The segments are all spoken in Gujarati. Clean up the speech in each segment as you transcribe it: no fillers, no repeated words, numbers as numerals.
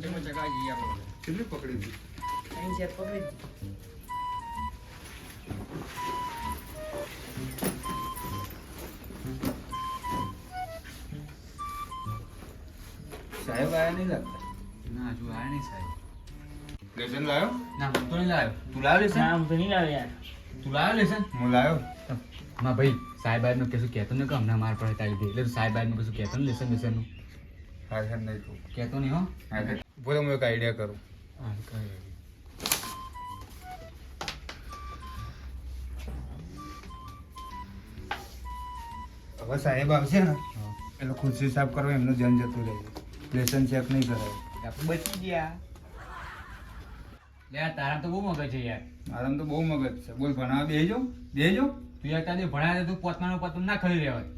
કોચિંગમાં ચકાઈ જઈએ આપણે. કેટલી પકડી હતી? અહીં છે પકડી. સાહેબ આયા નહીં લાગતા. ના હજુ આયા નહીં સાહેબ. લેસન લાયો? ના હું તો નહીં લાવ્યો. તું લાવ્યો લેસન? ના હું તો નહીં લાવ્યો યાર. તું લાવ્યો લેસન? હું લાયો. માં ભાઈ સાહેબ આયનું કશું કહેતો ને કે હમણાં માર પડે તારી દે એટલે તું સાહેબ આયનું કશું કહેતો ને લેસન બેસનનું હા સર નહીં તું. કહેતો નહીં હો. હા સર. બોલો હું એક આઈડિયા કરું. હા કઈ હવે સાહેબ આવશે ને એટલે ખુરશી સાફ કરવા એમનું ધ્યાન જતું રહે. લેસન ચેક નહીં કરાય. આપણે બચી ગયા લે તારા તો બહુ મગજ છે યાર. મારામાં તો બહુ મગજ છે. બોલ ભણાવવા બેસજો બેસજો. તું યાર તારે ભણાવે તું પોતાનું પોતું ના ખરી રહેવાય.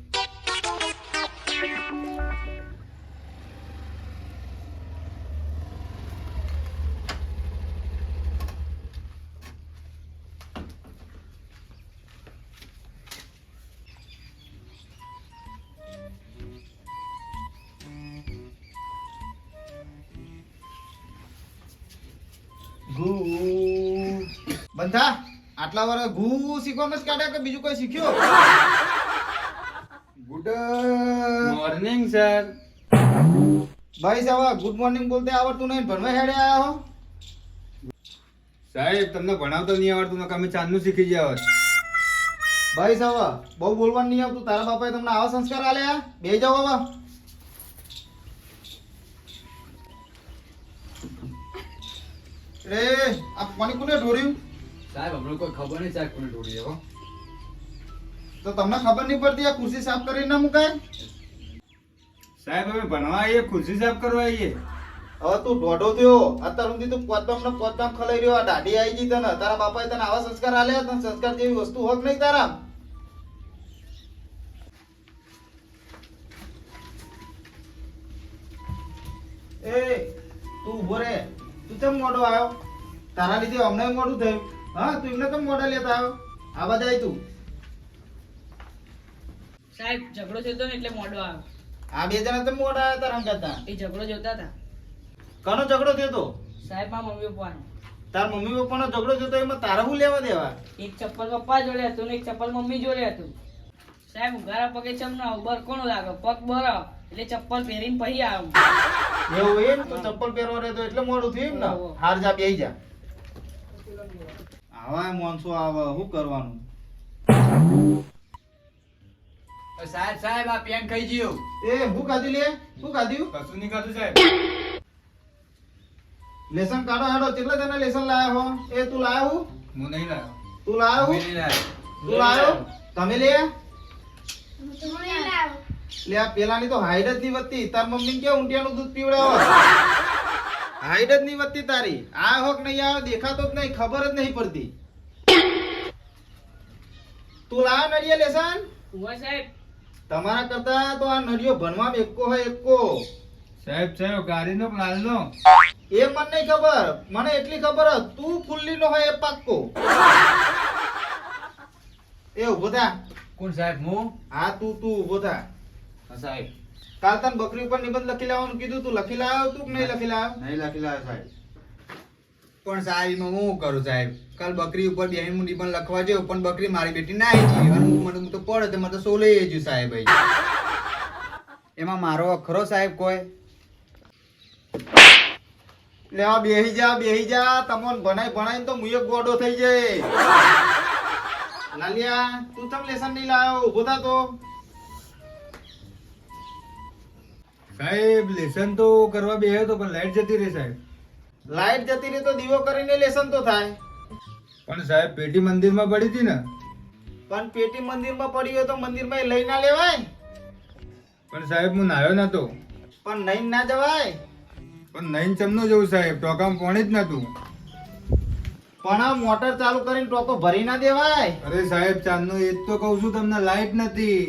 બંધા આટલા વાર ઘૂ શીખવામાં જ કાઢ્યા કે બીજું કોઈ શીખ્યો? Good morning sir. ભાઈ સાહેબ ગુડ મોર્નિંગ બોલતે આવડતું નહીં, ભણવા હેડે આયા હો. સાહેબ તમને ભણાવતો નહીં આવડતું ને અમે ચાંદનું શીખી ગયા હોત. ભાઈ સાહેબ બહુ બોલવાનું નહીં આવતું. તારા બાપાએ તમને આવા સંસ્કાર આલ્યા? બે જાઓ બાબા. રે આ પાણી કોને ઢોર્યું? સાહેબ હમણાં કોઈ ખબર નહીં સાહેબ કોને ઢોળી હો. તો તમને ખબર નહીં પડતી આ ખુરશી સાફ કરીને ના મુકાય? સાહેબ અમે ભણવા આવીએ, ખુરશી સાફ કરવા આવીએ. હવે તું દોઢો થયો અત્યાર સુધી તું પોતામ ખલાઈ રહ્યો. આ દાઢી આવી ગઈ તને. તારા બાપાએ તને આવા સંસ્કાર આલ્યા? તને સંસ્કાર જેવી વસ્તુ હોક નહીં તારા? એ તું ઉભો રે. તું કેમ મોડો આવ્યો? તારા લીધે અમને મોડું થયું. હા તું એમને કેમ મોડા લેતા આવ્યો? આ બધા તું સાહેબ ઝઘડો થયો હતો ને એટલે મોડો આવ્યો. આ બે જણા કેમ મોડા આવ્યા તારા કરતા? એ ઝઘડો જોતા હતા. કોનો ઝઘડો થયો તો? સાહેબ માં મમ્મી પપ્પાનો. તાર મમ્મી પપ્પાનો ઝઘડો થયો તો એમાં તારા શું લેવા દેવા? એક ચપ્પલ પપ્પા જોડે હતું ને એક ચપ્પલ મમ્મી જોડે હતું. સાહેબ ઉઘારા પગે ચમ ના ઉબર કોણ લાગે પગ બરો એટલે ચપ્પલ પહેરીને પછી આવું. એવું એમ તો ચપ્પલ પહેરવા રહેતો એટલે મોડું થયું એમ ને? ઓહો. હાર જા બેહી જા. આવા મોનસો આવે શું કરવાનું? સાહેબ સાહેબ આ પેન ખાઈ ગયો. એ હું ખાધી લે? શું ખાધ્યું? કશું નહીં ખાધું સાહેબ. લેસન કાઢો હેડો. કેટલા જણા લેસન લાયા હો? એ તું લાયો હું? હું નહીં લાયો. તું લાયો હું? હું નહીં લાયો. તું લાયો? તમે લે લે આ પેલાની તો હાઈટ જ નહીં વધતી. તાર મમ્મી કે ઊંટિયાનું દૂધ પીવડાવો. હાઈટ જ નહીં વધતી તારી. આ હોક નહીં આવે દેખાતો જ નહીં, ખબર જ નહીં પડતી. તું લાયો નડિયા લેસન? ઉભા સાહેબ તમારા કરતા તો આ નડિયો ભણવામાં એકો હોય એકો. સાહેબ સાહેબ ગાડીનો પ્લાનનો. એ મને નહીં ખબર. મને એટલી ખબર જ તું ફુલ્લીનો હોય એ પાક્કો. એ ઉભો થા. કોણ સાહેબ હું? હા તું ઉભો થા. હા સાહેબ. કાલ તને બકરી ઉપર નિબંધ લખી લાવવાનું કીધું. તું લખી લાવ્યો તું કે નહીં લખી લાવ્યો? નહીં લખી લાયો સાહેબ. પણ સાહેબ એમાં હું કરું સાહેબ? કાલ બકરી ઉપર બેહીને હું નિબંધ લખવા ગયો પણ બકરી મારી બેટી ના આવી ગઈ. અને મને તો પડે તો મને તો સોલે ગયું સાહેબ. એમાં મારો અખરો સાહેબ કોઈ? લેવા બેહી જા. તમોન ભણાઈ તો મુયે ગોડો થઈ જાય. લાલિયા તું તમ લેસન નહીં લાવ્યો? ઉભો થા તો. સાહેબ લેસન તો કરવા બેહ્યો તો પણ લાઈટ જતી રહી સાહેબ. લાઈટ જતી રહી તો દીવો કરીને લેસન તો થાય. પણ સાહેબ પેટી મંદિરમાં પડી હતી ને. પણ પેટી મંદિરમાં પડી હોય તો મંદિરમાં લઈ ના લેવાય. પણ સાહેબ હું નાયો નતો. પણ નહીં ના જવાય. પણ નહીં ચમનો જવું સાહેબ. ટોકામાં પાણી જ નતું. પણ આ મોટર ચાલુ કરીને ટોકો ભરી ના દેવાય. અરે સાહેબ ચાંદનો એ જ તો કહું છું તમને, લાઈટ નથી.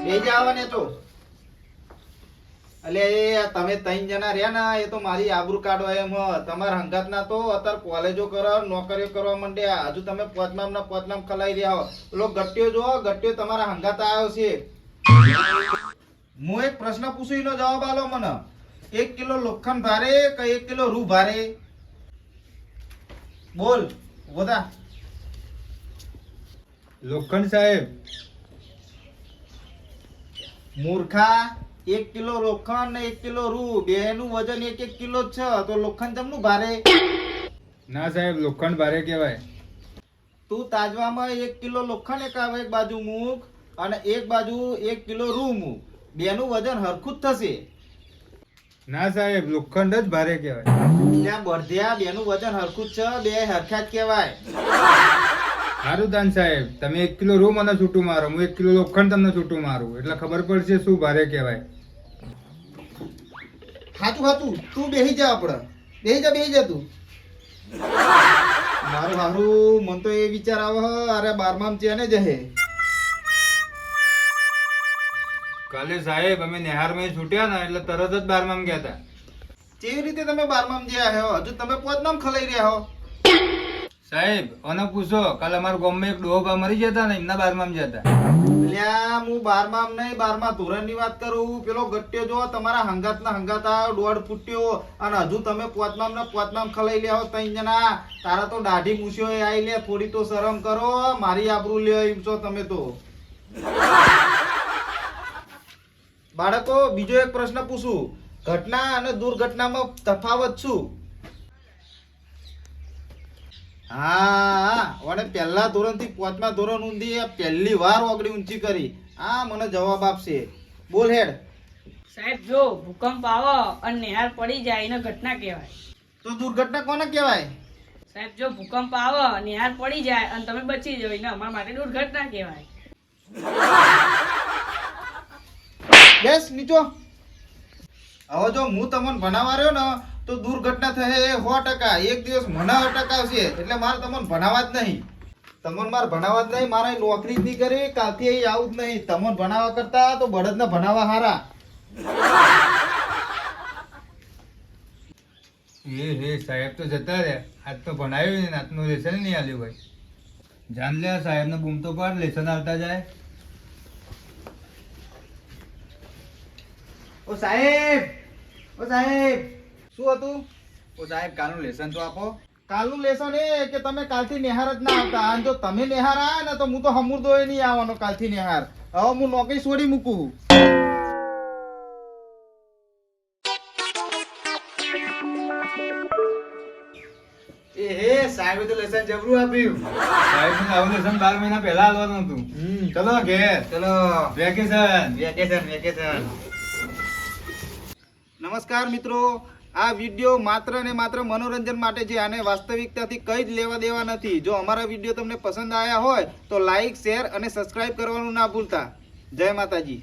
બે જાવ ને તો. એટલે એ તમે ત્રણ જણા રહ્યા ને એ તો મારી આબરૂ કાઢો એમ. તમારા હંગાત ના તો અત્યારે કોલેજો કરો નોકરીઓ કરવા માંડ્યા. હજુ તમે પોતનામ ખલાઈ રહ્યા હો. પેલો ગટ્ટીઓ જો ગટ્ટીઓ તમારા હંગાત આવ્યો છે. હું એક પ્રશ્ન પૂછું એનો જવાબ આલો મને. 1 કિલો લોખંડ ભારે કે 1 કિલો રૂ ભારે? બોલ બોધા. લોખંડ સાહેબ. મૂર્ખા, 1 કિલો લોખંડ ને 1 કિલો રૂ બેનું વજન 1 કિલો જ છે, તો લોખંડ જમનું ભારે? ના સાહેબ, લોખંડ ભારે કહેવાય. તું તાજવામાં 1 કિલો લોખંડ એક બાજુ મૂક અને એક બાજુ 1 કિલો રૂ મૂક, બેનું વજન હરખું જ થશે. ના સાહેબ, લોખંડ જ ભારે કહેવાય. ત્યાં બળધ્યા, બેનું વજન હરખું જ છે, બે હરખા જ કહેવાય. સારું દાન સાહેબ, તમે 1 કિલો રૂ મને છૂટું મારો, હું 1 કિલો લોખંડ તમને છૂટું મારું, એટલે ખબર પડશે શું ભારે કહેવાય. હાચું તું બેહી જા, આપણે બેહી જા તું. મારું હારું મન તો એ વિચાર આવે હ, અરે 12માં ચેને જહે. કાલે સાહેબ અમે નેહારમાં છૂટ્યા ને એટલે તરત જ 12માં ગયા હતા. કેવી રીતે તમે 12માં જ્યાં હો? હજુ તમે 5માં ખલાઈ રહ્યા હો. સાહેબ ઓને પૂછો, કાલે અમારા ગામમાં એક ડોહા મરી ગયા હતા ને, એમના 12માં ગયા હતા. અલ્યા હું 12માં નહીં, 12મા ધોરણની વાત કરું. પેલો ગટ્યો જો તમારા હંગાતના હંગાતા દોઢ ફૂટ્યો અને હજુ તમે 5માં ને 5માં ખલાઈ રહ્યા હો 3 જણા. તારા તો દાઢી મૂછ્યો આઈ લે, થોડી તો શરમ કરો, મારી આબરૂ લે એમ છો તમે તો. બાળકો, બીજો એક પ્રશ્ન પૂછું, ઘટના અને દુર્ઘટનામાં તફાવત શું? હા, ઓને પહેલા ધોરણથી 5મા ધોરણ ઊંધી પહેલી વાર ઓગળી ઊંચી કરી. આ મને જવાબ આપશે. બોલ હેડ. સાહેબ જો ભૂકંપ આવે અને નેહાર પડી જાય એને ઘટના કહેવાય. તો દુર્ઘટના કોને કહેવાય? સાહેબ જો ભૂકંપ આવે નેહાર પડી જાય અને તમે બચી જાવ એને અમારા માટે દુર્ઘટના કહેવાય. બેસ નીચો. હવે જો હું તમને ભણાવવા રહ્યો ને તો દુર્ઘટના થશે 100%. એક દિવસ મને અટકાવશે એટલે મારે તમને ભણાવવા જ નહીં. તમને મારે ભણાવવા જ નહીં, મારે નોકરી જ નહીં કરી, કાલથી અહીં આવું જ નહીં. તમને ભણાવવા કરતા તો બળદને ભણાવવા હારા. એ સાહેબ તો જતા રહ્યા, આજ તો ભણાવ્યું ને આજનું લેસન નહીં આલ્યું ભાઈ. જાન લે સાહેબ ને બૂમ તો પાડ, લેસન આવતા જાય. ઓ સાહેબ, ઓ સાહેબ, શું હતું? ઓ સાહેબ કાલનું લેસન તો આપો. કાલનું લેસન એ કે તમે કાલથી નિહાર જ ના આવતા. અને જો તમે નિહાર આવ્યા ને તો હું તો હમુરદો એ નહીં આવવાનો કાલથી નિહાર. હવે હું નોકરી છોડી મૂકું. એ સાહેબે તો લેસન જબરું આપ્યું. સાહેબ ને આવું લેસન 12 મહિના પહેલા આવવાનું હતું. ચલો ઘેર, ચલો વેકેશન. નમસ્કાર મિત્રો, આ વિડીયો માત્ર ને માત્ર મનોરંજન માટે છે. આને વાસ્તવિકતાથી કંઈ જ લેવા દેવા નથી. જો અમારા વિડીયો તમને પસંદ આવ્યા હોય તો લાઈક, શેર અને સબસ્ક્રાઇબ કરવાનું ના ભૂલતા. જય માતાજી.